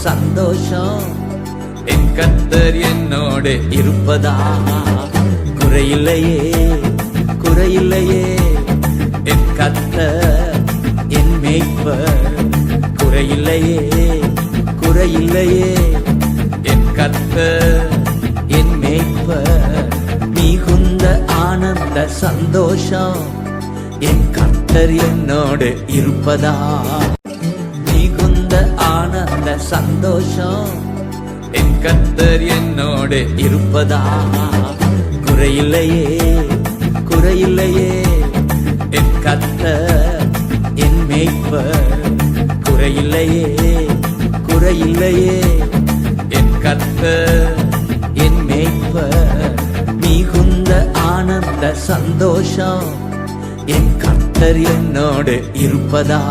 சந்தோஷம் என் கர்த்தர் என்னோடு இருப்பதா குறையில்லையே குறையில்லையே என் கர்த்தர் என் மேய்ப்பர் குறையில்லையே குறையில்லையே என் கர்த்தர் என் மேய்ப்பர் மிகுந்த ஆனந்த சந்தோஷம் என் கர்த்தர் என்னோடு இருப்பதா மிகுந்த ஆனந்த சந்தோஷம் என் கர்த்தர் என்னோடு இருப்பதா குறையில்லையே குறையில்லையே என் கர்த்தர் என் மேய்ப்பர் குறையில்லையே குறையில்லையே என் கர்த்தர் என் மேய்ப்பர் மிகுந்த ஆனந்த சந்தோஷம் என் கர்த்தர் என்னோடு இருப்பதா